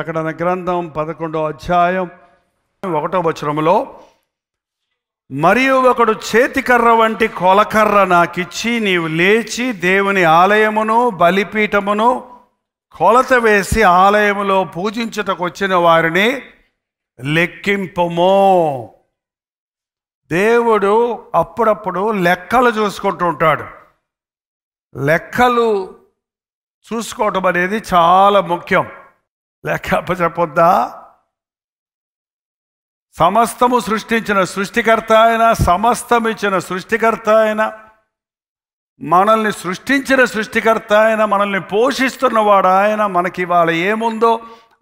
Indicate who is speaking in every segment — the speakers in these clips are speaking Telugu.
Speaker 1: ప్రకటన గ్రంథం 11వ అధ్యాయం 1వ వచనములో, మరియు ఒకడు చేతికర్ర వంటి కొలకర్ర నాకిచ్చి, నీవు లేచి దేవుని ఆలయమును బలిపీఠమును కొలత వేసి ఆలయములో పూజించుటకు వచ్చిన వారిని లెక్కింపుము. దేవుడు అప్పుడప్పుడు లెక్కలు చూసుకుంటూ ఉంటాడు. లెక్కలు చూసుకోవటం అనేది చాలా ముఖ్యం. లెక్క చెప్పొద్దా? సమస్తము సృష్టించిన సృష్టికర్త ఆయన, సమస్తం ఇచ్చిన సృష్టికర్త ఆయన, మనల్ని సృష్టించిన సృష్టికర్త ఆయన, మనల్ని పోషిస్తున్నవాడు ఆయన. మనకి ఇవాళ ఏముందో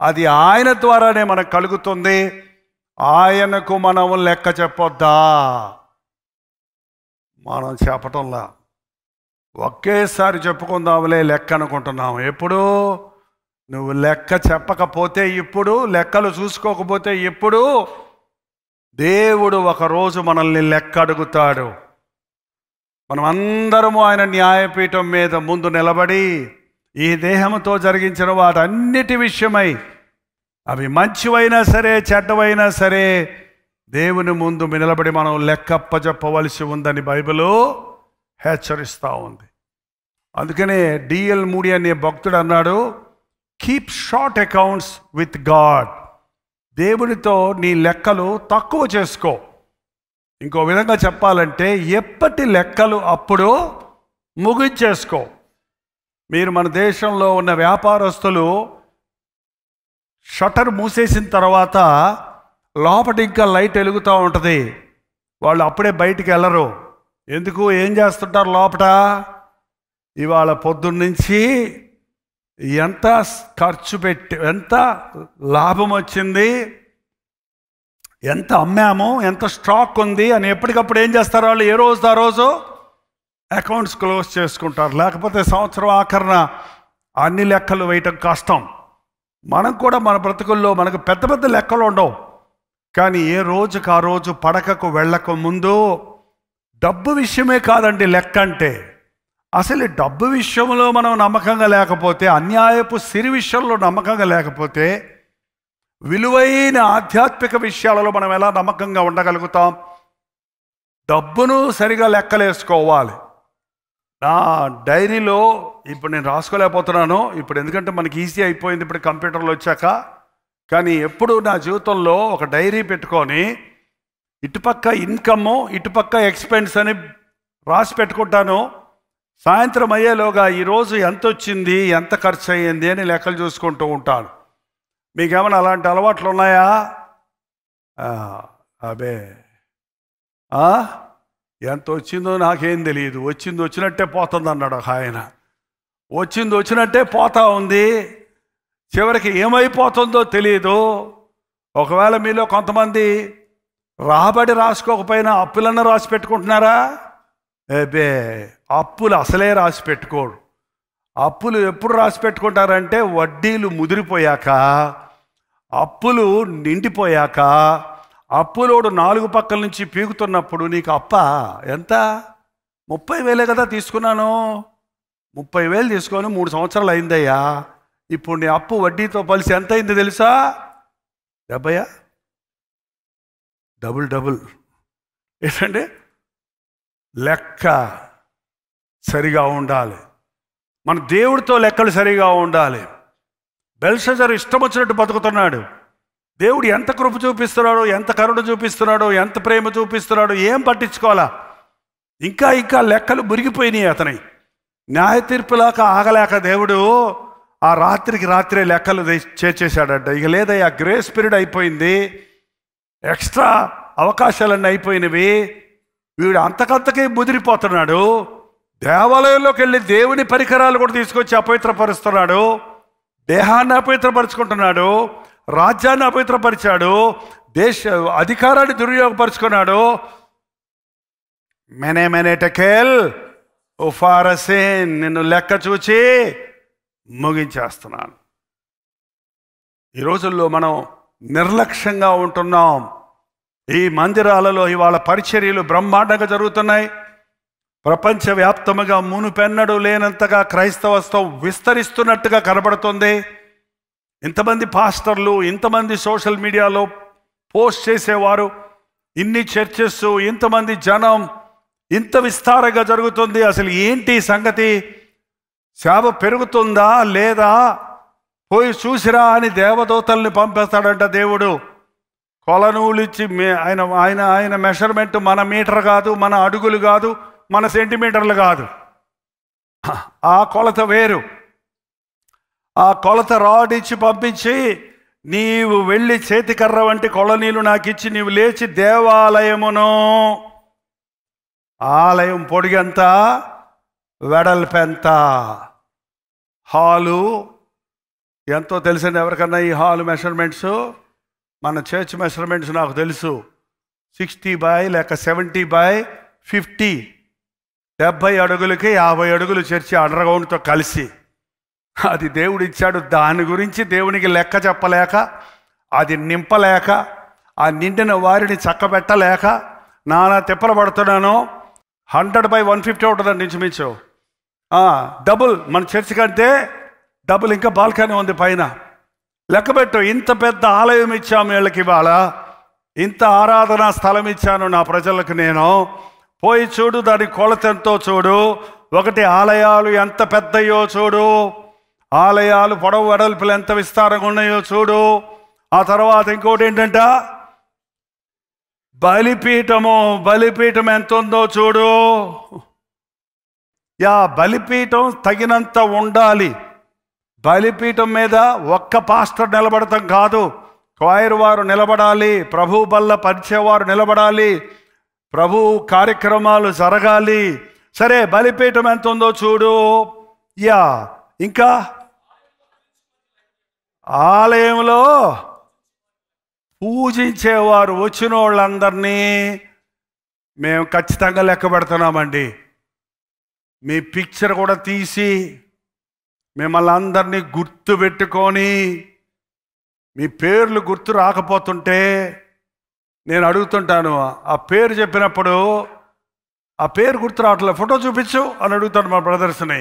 Speaker 1: అది ఆయన ద్వారానే మనకు కలుగుతుంది. ఆయనకు మనం లెక్క చెప్పొద్దా? మనం చెప్పటంలా, ఒకేసారి చెప్పుకుందాంలే లెక్క అనుకుంటున్నాం. ఎప్పుడు నువ్వు లెక్క చెప్పకపోతే ఇప్పుడు, లెక్కలు చూసుకోకపోతే ఇప్పుడు, దేవుడు ఒకరోజు మనల్ని లెక్క అడుగుతాడు. మనం అందరము ఆయన న్యాయపీఠం మీద ముందు నిలబడి ఈ దేహంతో జరిగించిన వాటన్నిటి విషయమై, అవి మంచివైనా సరే చెడ్డవైనా సరే, దేవుని ముందు నిలబడి మనం లెక్కప్ప చెప్పవలసి ఉందని బైబిలు హెచ్చరిస్తూ ఉంది. అందుకనే డిఎల్ మూడీ అనే భక్తుడు అన్నాడు, keep short accounts with God. దేవునితో నీ లెక్కలు తక్కువ చేసుకో. ఇంకో విధంగా చెప్పాలంటే, ఎప్పటి లెక్కలు అప్పుడు ముగించేసుకో. మీరు మన దేశంలో ఉన్న వ్యాపారస్తులు షట్టర్ మూసేసిన తర్వాత లోపల ఇంకా లైట్ వెలుగుతూ ఉంటుంది. వాళ్ళు అప్పుడే బయటికి వెళ్ళరు. ఎందుకు? ఏం చేస్తుంటారు లోపల? ఇవాళ పొద్దున్నుంచి ఎంత ఖర్చు పెట్టి, ఎంత లాభం వచ్చింది, ఎంత అమ్మాము, ఎంత స్టాక్ ఉంది అని ఎప్పటికప్పుడు ఏం చేస్తారు వాళ్ళు? ఏ రోజు ఆ రోజు అకౌంట్స్ క్లోజ్ చేసుకుంటారు. లేకపోతే సంవత్సరం ఆఖరణ అన్ని లెక్కలు వేయటం కష్టం. మనం కూడా మన బ్రతుకుల్లో మనకు పెద్ద పెద్ద లెక్కలు ఉండవు, కానీ ఏ రోజుకు ఆ రోజు పడకకు వెళ్ళక ముందు డబ్బు విషయమే కాదండి లెక్క అంటే. అసలు డబ్బు విషయంలో మనం నమ్మకంగా లేకపోతే, అన్యాయపు సిరి విషయంలో నమ్మకంగా లేకపోతే, విలువైన ఆధ్యాత్మిక విషయాలలో మనం ఎలా నమ్మకంగా ఉండగలుగుతాం? డబ్బును సరిగా లెక్కలేసుకోవాలి. నా డైరీలో ఇప్పుడు నేను రాసుకోలేకపోతున్నాను, ఇప్పుడు ఎందుకంటే మనకి ఈజీ అయిపోయింది ఇప్పుడు కంప్యూటర్లో వచ్చాక. కానీ ఎప్పుడు నా జీవితంలో ఒక డైరీ పెట్టుకొని ఇటుపక్క ఇన్కమ్ ఇటుపక్క ఎక్స్పెన్స్ అని రాసి పెట్టుకుంటాను. సాయంత్రం అయ్యేలోగా ఈరోజు ఎంత వచ్చింది, ఎంత ఖర్చు అయ్యింది అని లెక్కలు చూసుకుంటూ ఉంటాను. మీకేమైనా అలాంటి అలవాట్లు ఉన్నాయా? అబే ఎంత వచ్చిందో నాకేం తెలియదు, వచ్చింది వచ్చినట్టే పోతుంది అన్నాడు ఒక ఆయన. వచ్చింది వచ్చినట్టే పోతా ఉంది, చివరికి ఏమైపోతుందో తెలియదు. ఒకవేళ మీలో కొంతమంది రాబడి రాసుకోకపోయినా అప్పులన్నా రాసి పెట్టుకుంటున్నారా? ఏబే, అప్పులు అసలే రాసి పెట్టుకోడు. అప్పులు ఎప్పుడు రాసి పెట్టుకుంటారంటే వడ్డీలు ముదిరిపోయాక, అప్పులు నిండిపోయాక, అప్పులోడు 4 పక్కల నుంచి పీకుతున్నప్పుడు నీకు అప్ప ఎంత? 30,000 కదా తీసుకున్నాను, 30,000 తీసుకొని 3 సంవత్సరాలు అయిందయ్యా. ఇప్పుడు నీ అప్పు వడ్డీతో కలిసి ఎంత అయింది తెలుసా? 70. డబుల్. ఏంటంటే లెక్క సరిగా ఉండాలి. మన దేవుడితో లెక్కలు సరిగా ఉండాలి. బెల్షజర్ ఇష్టం వచ్చినట్టు బతుకుతున్నాడు. దేవుడు ఎంత కృప చూపిస్తున్నాడో, ఎంత కరుణ చూపిస్తున్నాడో, ఎంత ప్రేమ చూపిస్తున్నాడో ఏం పట్టించుకోవాలా? ఇంకా లెక్కలు మురిగిపోయినాయి అతని. న్యాయ తీర్పులాక ఆగలేక దేవుడు ఆ రాత్రికి రాత్రే లెక్కలు చేర్చేశాడంట. ఇక లేదయ్యా, గ్రేస్ పీరియడ్ అయిపోయింది, ఎక్స్ట్రా అవకాశాలన్నీ అయిపోయినవి, వీడు అంతకంతకే ముదిరిపోతున్నాడు. దేవాలయంలోకి వెళ్ళి దేవుని పరికరాలు కూడా తీసుకొచ్చి అపవిత్రపరుస్తున్నాడు, దేహాన్ని అపవిత్రపరుచుకుంటున్నాడు, రాజ్యాన్ని అపవిత్రపరిచాడు, దేశ అధికారాన్ని దుర్యోగపరుచుకున్నాడు. మెనేటెకెల్ ఉఫారసేన్, నిన్ను లెక్క చూచి ముగించేస్తున్నాను. ఈ రోజుల్లో మనం నిర్లక్ష్యంగా ఉంటున్నాం. ఈ మందిరాలలో ఇవాళ పరిచర్యలు బ్రహ్మాండంగా జరుగుతున్నాయి. ప్రపంచవ్యాప్తముగా మునుపెన్నడూ లేనంతగా క్రైస్తవత్వం విస్తరిస్తున్నట్టుగా కనబడుతుంది. ఇంతమంది పాస్టర్లు, ఇంతమంది సోషల్ మీడియాలో పోస్ట్ చేసేవారు, ఇన్ని చర్చెస్, ఇంతమంది జనం, ఇంత విస్తారంగా జరుగుతుంది. అసలు ఏంటి సంగతి? సేవ పెరుగుతుందా లేదా? పోయి చూసిరా అని దేవదూతల్ని పంపేస్తాడంట దేవుడు. కొలనూలు ఇచ్చి ఆయన ఆయన ఆయన మెషర్మెంట్ మన మీటర్ కాదు, మన అడుగులు కాదు, మన సెంటీమీటర్లు కాదు. ఆ కొలత వేరు. ఆ కొలత రాడ్ ఇచ్చి పంపించి, నీవు వెళ్ళి చేతికర్ర వంటి కొలనీలు నాకు ఇచ్చి నీవు లేచి దేవాలయమును, ఆలయం పొడిగంత వెడల్పెంత, హాలు ఎంతో తెలుసండి ఎవరికన్నా ఈ హాల్ మెషర్మెంట్స్? మన చర్చ్ మెషర్మెంట్స్ నాకు తెలుసు. 60 by లేక 70 by 50, 70 అడుగులకి 50 అడుగులు చర్చి అండర్గ్రౌండ్తో కలిసి. అది దేవుడు ఇచ్చాడు. దాని గురించి దేవునికి లెక్క చెప్పలేక, అది నింపలేక, ఆ నిండిన వారిని చక్కబెట్టలేక నానా తిప్పలు పడుతున్నాను. 100 by 150 ఉంటుందండి ఇంచుమించు. డబుల్ మన చర్చి కంటే డబుల్. ఇంకా బాల్కనీ ఉంది పైన. లెక్కబెట్టు. ఇంత పెద్ద ఆలయం ఇచ్చాము వీళ్ళకి ఇవాళ, ఇంత ఆరాధనా స్థలం ఇచ్చాను నా ప్రజలకు నేను. పోయి చూడు, దాని కొలత ఎంతో చూడు. ఒకటి ఆలయాలు ఎంత పెద్దయో చూడు, ఆలయాలు పొడవు వెడల్పులు ఎంత విస్తారంగా ఉన్నాయో చూడు. ఆ తర్వాత ఇంకోటి ఏంటంట, బలిపీఠం ఎంత ఉందో చూడు. బలిపీఠం తగినంత ఉండాలి. బలిపీఠం మీద ఒక్క పాస్టర్ నిలబడటం కాదు, క్వైర్ వారు నిలబడాలి, ప్రభు బల్ల పరిచేవారు నిలబడాలి, ప్రభు కార్యక్రమాలు జరగాలి. సరే, బలిపీఠం ఎంత ఉందో చూడు. ఇంకా ఆలయంలో పూజించేవారు వచ్చిన వాళ్ళందరినీ మేము ఖచ్చితంగా లెక్క పెడుతున్నామండి. మీ పిక్చర్ కూడా తీసి మిమ్మల్ని అందరినీ గుర్తు పెట్టుకొని, మీ పేర్లు గుర్తు రాకపోతుంటే నేను అడుగుతుంటాను. ఆ పేరు చెప్పినప్పుడు ఆ పేరు గుర్తు రావట్లేదు, ఫోటో చూపించు అని అడుగుతాను మా బ్రదర్స్ని.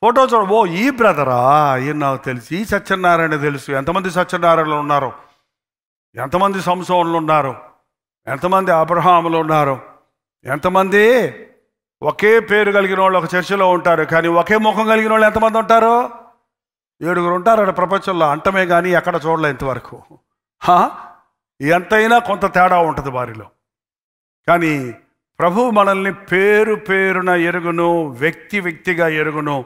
Speaker 1: ఫోటో చూడ, ఓ ఈ బ్రదరా, ఈయన నాకు తెలుసు, ఈ సత్యనారాయణ తెలుసు. ఎంతమంది సత్యనారాయణలు ఉన్నారు, ఎంతమంది సంసోనులు ఉన్నారు, ఎంతమంది అబ్రహాములు ఉన్నారు, ఎంతమంది ఒకే పేరు కలిగిన వాళ్ళు ఒక చర్చిలో ఉంటారు, కానీ ఒకే ముఖం కలిగిన వాళ్ళు ఎంతమంది ఉంటారు? 7 ఉంటారు అక్కడ ప్రపంచంలో. అంటమే కానీ ఎక్కడ చూడలే ఇంతవరకు. ఎంతైనా కొంత తేడా ఉంటుంది వారిలో. కానీ ప్రభు మనల్ని పేరున ఎరుగును, వ్యక్తిగా ఎరుగును.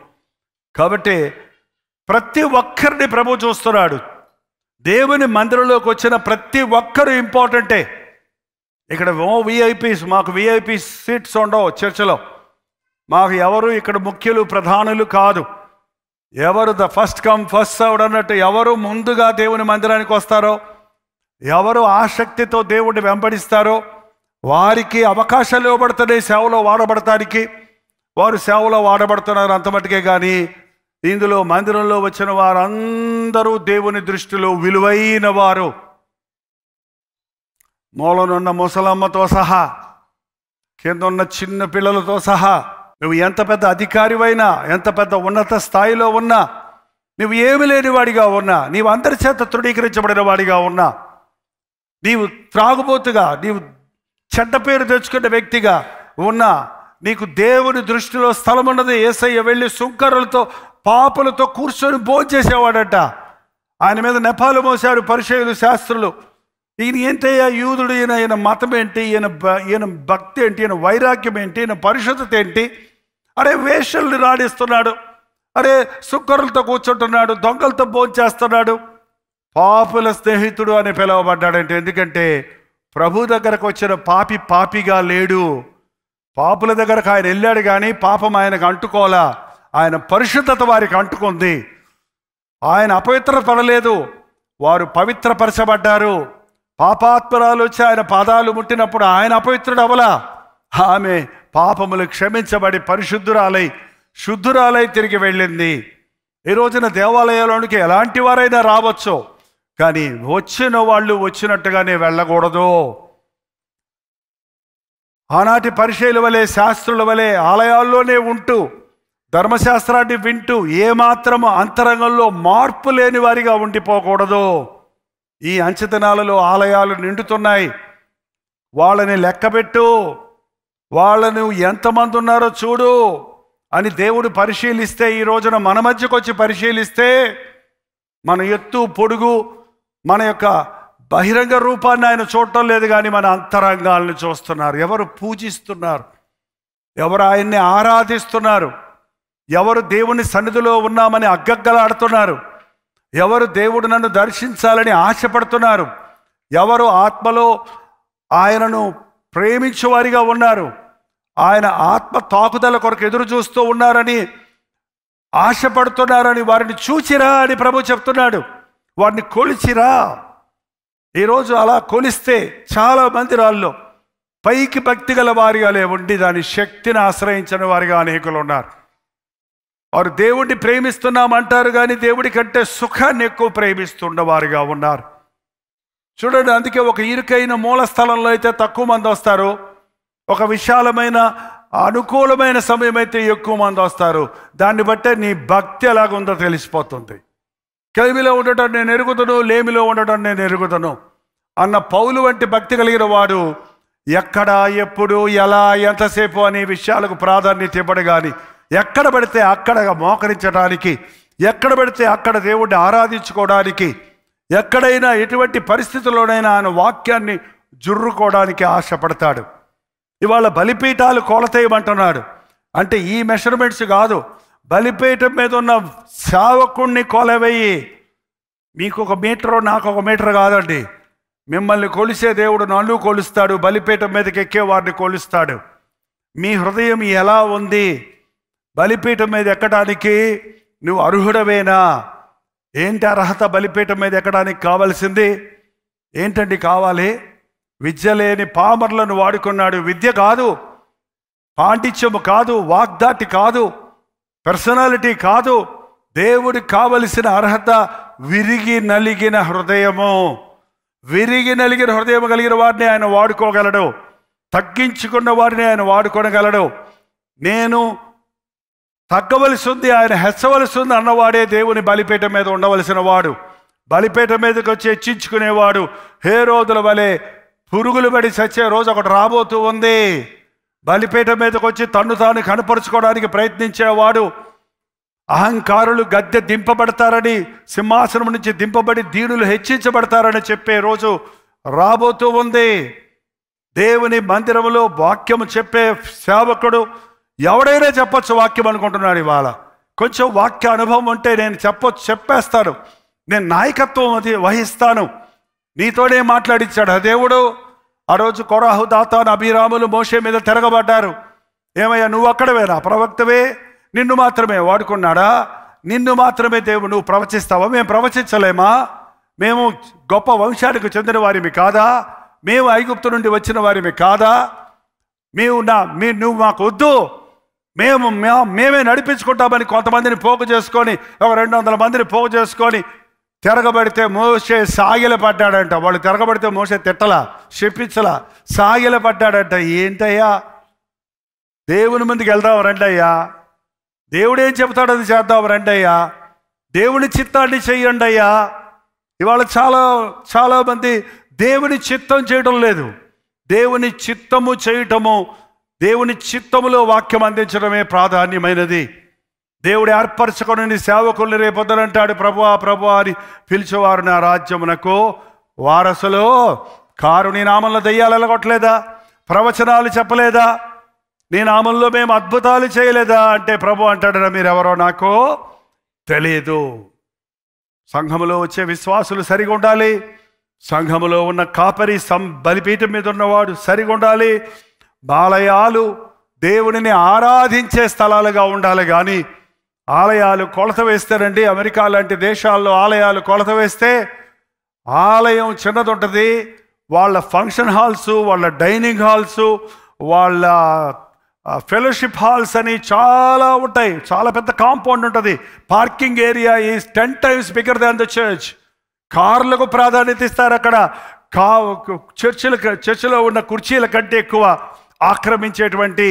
Speaker 1: కాబట్టి ప్రతి ఒక్కరిని ప్రభు చూస్తున్నాడు. దేవుని మందిరంలోకి వచ్చిన ప్రతి ఒక్కరు ఇంపార్టెంటే. ఇక్కడ విఐపీస్, మాకు విఐపీ సీట్స్ ఉండవు చర్చిలో. మాకు ఎవరు ఇక్కడ ముఖ్యులు ప్రధానులు కాదు. ఎవరు the first come first served అన్నట్టు ఎవరు ముందుగా దేవుని మందిరానికి వస్తారో, ఎవరు ఆసక్తితో దేవుడిని వెంబడిస్తారో వారికి అవకాశాలు ఇవ్వబడుతున్నాయి సేవలో వాడబడటానికి. వారు సేవలో వాడబడుతున్నారు అంత మట్టుకే. కానీ ఇందులో మందిరంలో వచ్చిన వారందరూ దేవుని దృష్టిలో విలువైన వారు. మూలనున్న ముసలమ్మతో సహా, కింద ఉన్న చిన్న పిల్లలతో సహా, నువ్వు ఎంత పెద్ద అధికారివైనా, ఎంత పెద్ద ఉన్నత స్థాయిలో ఉన్నా, నువ్వు ఏమి లేని వాడిగా ఉన్నా, నీవు అందరి చేత తృణీకరించబడిన వాడిగా ఉన్నా, నీవు త్రాగుబోతుగా, నీవు చెడ్డ పేరు తెచ్చుకున్న వ్యక్తిగా ఉన్నా, నీకు దేవుని దృష్టిలో స్థలం ఉన్నది. యేసయ్య వెళ్ళి సుంకరులతో, పాపులతో కూర్చొని భోంచేసేవాడట. ఆయన మీద నెపాలు మోసారు పరిసయ్యులు, శాస్త్రులు. ఈయన ఏంటయ్యా యూదుడు, ఈయన మతం ఏంటి, ఈయన భక్తి ఏంటి, ఈయన వైరాగ్యం ఏంటి, ఈయన పరిశుద్ధత ఏంటి? అరే వేషల్ని రాడిస్తున్నాడు, అరే సుక్కరులతో కూర్చుంటున్నాడు, దొంగలతో భోంచేస్తున్నాడు, పాపుల స్నేహితుడు అని పిలువబడ్డాడంటే. ఎందుకంటే ప్రభు దగ్గరకు వచ్చిన పాపిగా లేడు. పాపుల దగ్గరకు ఆయన వెళ్ళాడు కానీ పాపం ఆయనకు అంటుకోలా. ఆయన పరిశుద్ధత వారికి అంటుకుంది. ఆయన అపవిత్రపడలేదు, వారు పవిత్రపరచబడ్డారు. పాపాత్మరాలు వచ్చి ఆయన పాదాలు ముట్టినప్పుడు ఆయన అపవిత్రుడు అవలా. ఆమె పాపములు క్షమించబడి పరిశుద్ధురాలై, శుద్ధురాలై తిరిగి వెళ్ళింది. ఈ రోజున దేవాలయాలోనికి ఎలాంటి వారైనా రావచ్చు, కానీ వచ్చిన వాళ్ళు వచ్చినట్టుగానే వెళ్ళకూడదు. ఆనాటి పరిచయుల వలె, శాస్త్రుల వలె ఆలయాల్లోనే ఉంటూ ధర్మశాస్త్రాన్ని వింటూ ఏమాత్రము అంతరంగంలో మార్పు లేని వారిగా ఉండిపోకూడదు. ఈ అంచెదినాలలో ఆలయాలు నిండుతున్నాయి. వాళ్ళని లెక్కబెట్టు, వాళ్ళను ఎంతమంది ఉన్నారో చూడు అని దేవుడు పరిశీలిస్తే, ఈ రోజున మన మధ్యకు వచ్చి పరిశీలిస్తే మన ఎత్తు పొడుగు మన యొక్క బహిరంగ రూపాన్ని ఆయన చూడటం లేదు, కానీ మన అంతరంగాలను చూస్తున్నారు. ఎవరు పూజిస్తున్నారు, ఎవరు ఆయన్ని ఆరాధిస్తున్నారు, ఎవరు దేవుని సన్నిధిలో ఉన్నామని అగ్గగ్గలాడుతున్నారు, ఎవరు దేవుడు నన్ను దర్శించాలని ఆశపడుతున్నారు, ఎవరు ఆత్మలో ఆయనను ప్రేమించేవారిగా ఉన్నారు, ఆయన ఆత్మ తాకుదల కొరకు ఎదురు చూస్తూ ఉన్నారని ఆశపడుతున్నారని వారిని చూచిరా అని ప్రభు చెప్తున్నాడు. వారిని కొలిచిరా. ఈరోజు అలా కొలిస్తే చాలా మందిరాల్లో పైకి భక్తి గల వారిగా ఉండి దాని శక్తిని ఆశ్రయించని వారిగా అనేకులు ఉన్నారు. వారు దేవుడిని ప్రేమిస్తున్నామంటారు కానీ దేవుడి కంటే సుఖాన్ని ఎక్కువ ప్రేమిస్తున్నవారుగా ఉన్నారు. చూడండి, అందుకే ఒక ఇరుకైన మూల స్థలంలో అయితే తక్కువ మంది వస్తారు, ఒక విశాలమైన అనుకూలమైన సమయం అయితే ఎక్కువ మంది వస్తారు. దాన్ని బట్టే నీ భక్తి ఎలాగుందో తెలిసిపోతుంది. కలిమిలో ఉండటం నేను ఎరుగుదను, లేమిలో ఉండటం నేను ఎరుగుదను అన్న పౌలు వంటి భక్తి కలిగిన వాడు ఎక్కడ, ఎప్పుడు, ఎలా, ఎంతసేపు అనే విషయాలకు ప్రాధాన్యత ఇవ్వడు. కానీ ఎక్కడ పడితే అక్కడ మోకరించడానికి, ఎక్కడ పడితే అక్కడ దేవుడిని ఆరాధించుకోవడానికి, ఎక్కడైనా ఎటువంటి పరిస్థితుల్లోనైనా ఆయన వాక్యాన్ని జుర్రుకోవడానికి ఆశపడతాడు. ఇవాళ బలిపీఠాలు కొలతేయమంటున్నాడు. అంటే ఈ మెషర్మెంట్స్ కాదు, బలిపీఠం మీద ఉన్న సేవకుణ్ణి కొలవేయి. మీకు 1 మీటరు, నాకు 1 మీటర్ కాదండి. మిమ్మల్ని కొలిసే దేవుడు నన్ను కొలుస్తాడు, బలిపీఠం మీదకి ఎక్కే వారిని కొలుస్తాడు. మీ హృదయం ఎలా ఉంది? బలిపీఠం మీద ఎక్కడానికి నువ్వు అర్హుడవేనా? ఏంటి అర్హత? బలిపీఠం మీద ఎక్కడానికి కావాల్సింది ఏంటండి? కావాలి విద్య లేని పామర్లను వాడుకున్నాడు. విద్య కాదు, పాండిత్యము కాదు, వాగ్దాటి కాదు, పర్సనాలిటీ కాదు. దేవుడికి కావలసిన అర్హత విరిగి నలిగిన హృదయము. విరిగి నలిగిన హృదయం కలిగిన వారిని ఆయన వాడుకోగలడు, తగ్గించుకున్న వారిని ఆయన వాడుకోగలడు. నేను తగ్గవలసి ఉంది, ఆయన హెచ్చవలసి ఉంది అన్నవాడే దేవుని బలిపీఠం మీద ఉండవలసిన వాడు. బలిపీఠం మీదకి వచ్చి హెచ్చించుకునేవాడు హేరోదుల వలె పురుగులు పడి చచ్చే రోజు ఒకటి రాబోతూ ఉంది. బలిపీఠం మీదకి వచ్చి తన్ను తాను కనపరుచుకోవడానికి ప్రయత్నించేవాడు, అహంకారులు గద్దె దింపబడతారని, సింహాసనం నుంచి దింపబడి దీనులు హెచ్చించబడతారని చెప్పే రోజు రాబోతూ ఉంది. దేవుని మందిరంలో వాక్యము చెప్పే సేవకుడు ఎవడైనా చెప్పొచ్చు వాక్యం అనుకుంటున్నాడు. ఇవాళ కొంచెం వాక్య అనుభవం ఉంటే నేను చెప్పేస్తాను, నేను నాయకత్వం అది వహిస్తాను, నీతోనే మాట్లాడించాడు ఆ దేవుడు. ఆ రోజు కొరాహు, దాతాను, అభిరాములు మోషే మీద తిరగబడ్డారు. ఏమయ్యా, నువ్వు అక్కడవేనా ప్రవక్తవే? నిన్ను మాత్రమే వాడుకున్నాడా? నిన్ను మాత్రమే దేవుడు నువ్వు ప్రవచిస్తావా? మేము ప్రవచించలేమా? మేము గొప్ప వంశానికి చెందిన వారిమి కాదా? మేము ఐగుప్తు నుండి వచ్చిన వారిమి కాదా? నువ్వు మాకు వద్దు, మేమే నడిపించుకుంటామని కొంతమందిని పోగు చేసుకొని, ఒక 200 మందిని పోగు చేసుకొని తిరగబడితే మోషే సాగిల పడ్డాడంట. వాళ్ళు తిరగబడితే మోషే తిట్టలా, శపించలా, సాగిల పడ్డాడంట. ఏంటయ్యా, దేవుని ముందుకు వెళ్దాం రండయ్యా, దేవుడు ఏం చెబుతాడు అది చేద్దాం రండయ్యా, దేవుని చిత్తాన్ని చెయ్యండి అయ్యా. ఇవాళ చాలామంది దేవుని చిత్తం చేయడం లేదు. దేవుని చిత్తము చేయటము, దేవుని చిత్తములో వాక్యం అందించడమే ప్రాధాన్యమైనది. దేవుడు ఏర్పరచుకొని సేవకుల్ని రేపొద్దనంటాడు, ప్రభువా ప్రభువా అని పిలిచేవారు నా రాజ్యమునకు వారసులు కారు. నీ నామంలో దెయ్యాలు వెళ్ళగొట్టలేదా? ప్రవచనాలు చెప్పలేదా? నీ నామంలో మేము అద్భుతాలు చేయలేదా? అంటే ప్రభు అంటాడు, మీరెవరో నాకు తెలియదు. సంఘములో వచ్చే విశ్వాసులు సరిగా ఉండాలి. సంఘములో ఉన్న కాపరి, బలిపీఠం మీద ఉన్నవాడు సరిగా ఉండాలి. ఆలయాలు దేవుడిని ఆరాధించే స్థలాలుగా ఉండాలి. కానీ ఆలయాలు కొలత వేస్తారండి. అమెరికా లాంటి దేశాల్లో ఆలయాలు కొలత వేస్తే ఆలయం చిన్నది ఉంటుంది, వాళ్ళ ఫంక్షన్ హాల్స్, వాళ్ళ డైనింగ్ హాల్స్, వాళ్ళ ఫెలోషిప్ హాల్స్ అని చాలా ఉంటాయి. చాలా పెద్ద కాంపౌండ్ ఉంటుంది. Parking area is 10 times bigger than the church. కార్లకు ప్రాధాన్యత ఇస్తారు అక్కడ. చర్చిలో ఉన్న కుర్చీల కంటే ఎక్కువ ఆక్రమించేటువంటి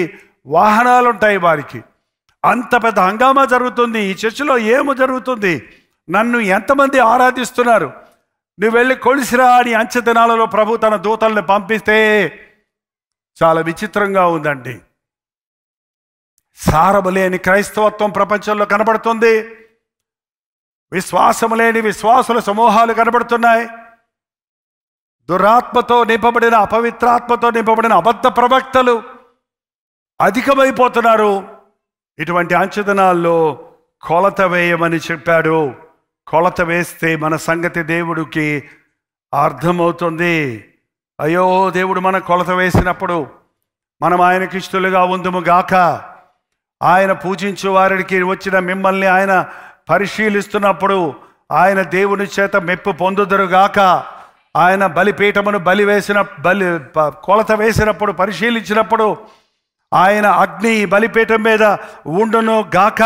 Speaker 1: వాహనాలు ఉంటాయి వారికి. అంత పెద్ద హంగామా జరుగుతుంది, ఈ చర్చిలో ఏమో జరుగుతుంది, నన్ను ఎంతమంది ఆరాధిస్తున్నారు, నువ్వు వెళ్ళి కొలిసిరా అని అంచె దినాలలో ప్రభు తన దూతల్ని పంపిస్తే చాలా విచిత్రంగా ఉందండి. సారము లేని క్రైస్తవత్వం ప్రపంచంలో కనబడుతుంది. విశ్వాసము లేని విశ్వాసుల సమూహాలు కనబడుతున్నాయి. దురాత్మతో నింపబడిన, అపవిత్రాత్మతో నింపబడిన అబద్ధ ప్రవక్తలు అధికమైపోతున్నారు. ఇటువంటి అంచెదినాల్లో కొలత వేయమని చెప్పాడు. కొలత వేస్తే మన సంగతి దేవుడికి అర్థమవుతుంది. అయ్యో, దేవుడు మన కొలత వేసినప్పుడు మనం ఆయనకి ఇష్టలుగా ఉందుము గాక. ఆయన పూజించు వారికి వచ్చిన మిమ్మల్ని ఆయన పరిశీలిస్తున్నప్పుడు ఆయన దేవుని చేత మెప్పు పొందుదురుగాక. ఆయన బలిపీఠమును కొలత వేసినప్పుడు, పరిశీలించినప్పుడు ఆయన అగ్ని బలిపీఠం మీద ఉండును గాక.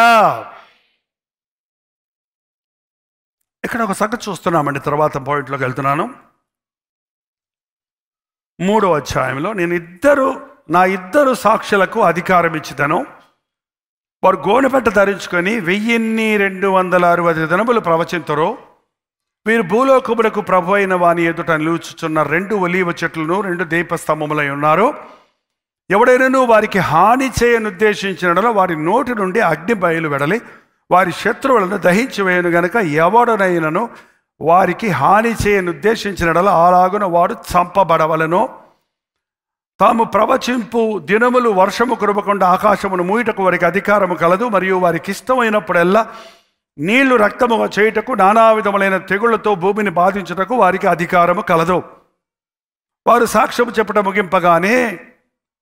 Speaker 1: ఇక్కడ ఒక సంగతి చూస్తున్నామండి. తర్వాత పాయింట్లోకి వెళ్తున్నాను. 3వ అధ్యాయంలో నా ఇద్దరు సాక్షులకు అధికారం ఇచ్చిదను. వారు గోనెపట్ట ధరించుకొని 1260 దినములు ప్రవచింతురు. వీరు భూలోకములకు ప్రభు అయిన వాని ఎదుట నిలుచుచున్న 2 ఒలీవ చెట్లను 2 దీపస్తంభములై ఉన్నారు. ఎవడైనాను వారికి హాని చేయనుద్దేశించినడలో వారి నోటి నుండి అగ్ని బయలు వెడలి వారి శత్రువులను దహించి వేయను గనుక ఎవడనైనను వారికి హాని చేయనుద్దేశించినడలో అలాగున వాడు చంపబడవలను. తాము ప్రవచింపు దినములు వర్షము కురవకుండా ఆకాశమును మూయటకు వారికి అధికారము కలదు. మరియు వారికి ఇష్టమైనప్పుడల్లా నీళ్లు రక్తముగా చేయుటకు, నానా విధములైన తెగుళ్లతో భూమిని బాధించుటకు వారికి అధికారము కలదు. వారు సాక్ష్యము చెప్పడం ముగింపగానే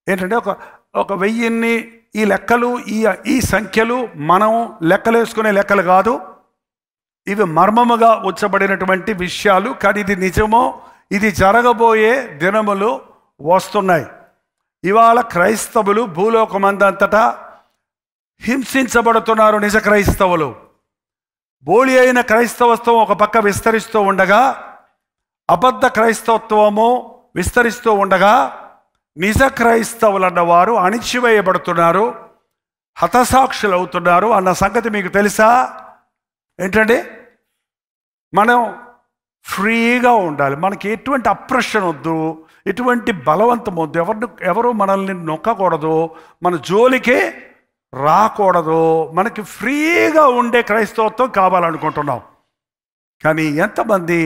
Speaker 1: ఏంటంటే ఒక 1000 ఈ లెక్కలు, ఈ సంఖ్యలు మనం లెక్కలేసుకునే లెక్కలు కాదు. ఇవి మర్మముగా ఉంచబడినటువంటి విషయాలు. కానీ ఇది నిజమో, ఇది జరగబోయే దినములు వస్తున్నాయి. ఇవాళ క్రైస్తవులు భూలోకమందంతటా హింసించబడుతున్నారు. నిజ క్రైస్తవులు, బోళి అయిన క్రైస్తవత్వం ఒక పక్క విస్తరిస్తూ ఉండగా, అబద్ధ క్రైస్తవత్వము విస్తరిస్తూ ఉండగా, నిజ క్రైస్తవులు అన్నవారు అణిచివేయబడుతున్నారు, హతసాక్షులు అవుతున్నారు అన్న సంగతి మీకు తెలుసా? ఏంటండి, మనం ఫ్రీగా ఉండాలి. మనకి ఎటువంటి అప్రెషన్ వద్దు, ఎటువంటి బలవంతం వద్దు, ఎవరు మనల్ని నొక్కకూడదు, మన జోలికే రాకూడదు. మనకి ఫ్రీగా ఉండే క్రైస్తవత్వం కావాలనుకుంటున్నాం. కానీ ఎంతమంది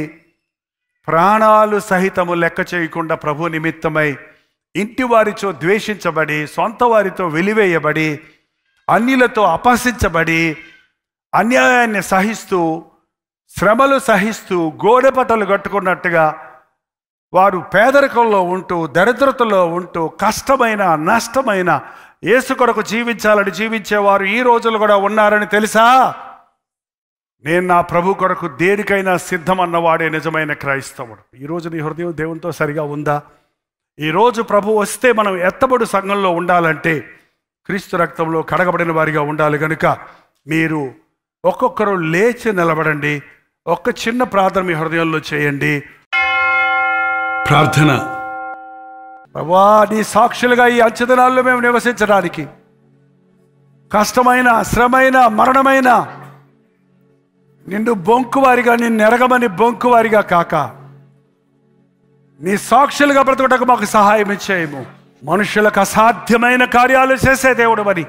Speaker 1: ప్రాణాలు సహితము లెక్క చేయకుండా ప్రభు నిమిత్తమై ఇంటి వారితో ద్వేషించబడి, సొంత వారితో వెలివేయబడి, అన్యులతో అపహసించబడి, అన్యాయాన్ని సహిస్తూ, శ్రమలు సహిస్తూ, గోడెపట్టలు కట్టుకున్నట్టుగా వారు పేదరికంలో ఉంటూ, దరిద్రతలో ఉంటూ, కష్టమైన నష్టమైన యేసు కొరకు జీవించాలని జీవించేవారు ఈ రోజులు కూడా ఉన్నారని తెలుసా? నేను నా ప్రభు కొరకు దేనికైనా సిద్ధమన్నవాడే నిజమైన క్రైస్తవుడు. ఈరోజు నీ హృదయం దేవునితో సరిగా ఉందా? ఈరోజు ప్రభు వస్తే మనం ఎత్తబడు సంఘంలో ఉండాలంటే క్రీస్తు రక్తంలో కడగబడిన వారిగా ఉండాలి. కనుక మీరు ఒక్కొక్కరు లేచి నిలబడండి. ఒక్క చిన్న ప్రార్థన మీ హృదయంలో చేయండి. ప్రార్థన. ప్రభువా, నీ సాక్షులుగా ఈ అంచెదినాల్లో మేము నివసించడానికి కష్టమైన, శ్రమైన, మరణమైన నిన్ను బొంకువారిగా, నిన్ను ఎరగమని బొంకువారిగా కాక నీ సాక్షులుగా బ్రతుకుటకు మాకు సహాయం ఇచ్చేయము. మనుషులకు అసాధ్యమైన కార్యాలు చేసే దేవుడు అని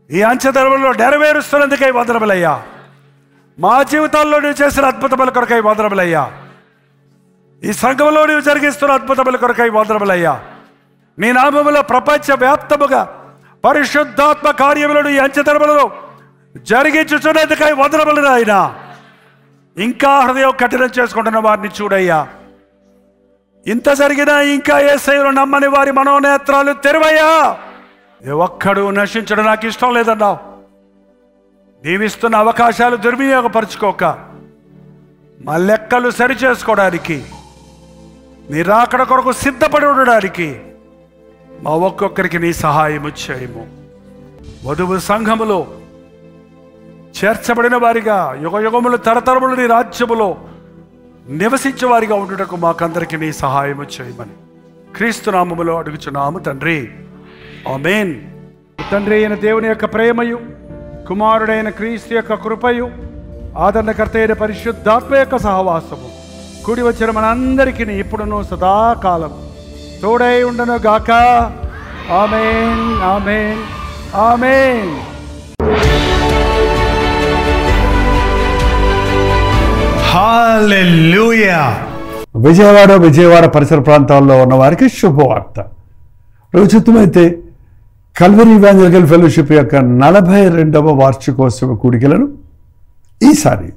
Speaker 1: ఈ అంచెదినాల్లో నెరవేరుస్తున్నందుకై వందనములయ్యా. మా జీవితాల్లో నువ్వు చేసిన అద్భుతముల కొరకై వందనములయ్యా. ఈ సంఘంలో నువ్వు జరిగిస్తున్న అద్భుతముల కొరకై వందనములయ్యా. నీ నామములో ప్రపంచవ్యాప్తముగా పరిశుద్ధాత్మ కార్యములను ఈ అంచెదినాలలో జరిగించుచున్నందుకై వందనములు నాయనా. ఇంకా హృదయం కఠినం చేసుకుంటున్న వారిని చూడయ్యా. ఇంత జరిగినా ఇంకా యేసయ్యను నమ్మని వారి మనోనేత్రాలు తెరవయ్యా. ఏ ఒక్కడు నశించడం నాకు ఇష్టం లేదన్నావు. నీవిస్తున్న అవకాశాలు దుర్వినియోగపరచుకోక మా లెక్కలు సరిచేసుకోవడానికి, నీ రాకడ కొరకు సిద్ధపడి ఉండడానికి మా ఒక్కొక్కరికి నీ సహాయం చేయము. వధువు సంఘములో చేర్చబడిన వారిగా, యుగ యుగములు తరతరములు నీ రాజ్యములో నివసించే వారిగా ఉండుటకు మాకందరికి నీ సహాయం చేయమని క్రీస్తు నామములో అడుగుచున్నాము తండ్రి. ఆమేన్. తండ్రి అయిన దేవుని యొక్క ప్రేమయు, కుమారుడైన క్రీస్తు యొక్క కృపయు, ఆదరణకర్త అయిన పరిశుద్ధాత్మ యొక్క సహవాసము కూడి వచ్చిన మనందరికీ ఇప్పుడును సదాకాలం తోడై ఉండను గాక. ఆమేన్, ఆమేన్, ఆమేన్. హల్లెలూయా. విజయవాడ పరిసర ప్రాంతాల్లో ఉన్న వారికి శుభవార్త. ఉచితమైతే కల్వరీ ఇవాంజలికల్ ఫెలోషిప్ యొక్క 42వ వార్షికోత్సవ కూడికలను ఈసారి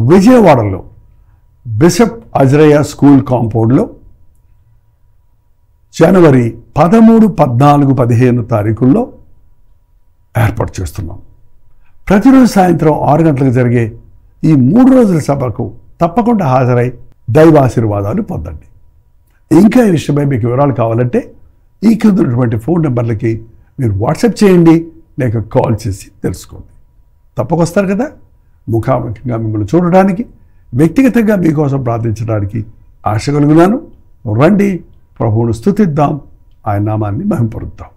Speaker 1: విజయవాడలో బిషప్ అజ్రయా స్కూల్ కాంపౌండ్లో జనవరి 13, 14, 15 తారీఖుల్లో ఏర్పాటు చేస్తున్నాం. ప్రతిరోజు సాయంత్రం 6 గంటలకు జరిగే ఈ 3 రోజుల సభకు తప్పకుండా హాజరై దైవాశీర్వాదాలు పొందండి. ఇంకా ఈ విషయమై మీకు వివరాలు కావాలంటే ఈ కింద ఉన్నటువంటి ఫోన్ నెంబర్లకి మీరు వాట్సాప్ చేయండి, లేక కాల్ చేసి తెలుసుకోండి. తప్పకొస్తారు కదా. ముఖాముఖిగా మిమ్మల్ని చూడడానికి, వ్యక్తిగతంగా మీకోసం ప్రార్థించడానికి ఆశ కలుగున్నాను. రండి, ప్రభువును స్తుతిద్దాం, ఆయన నామాన్ని మహింపరుద్దాం.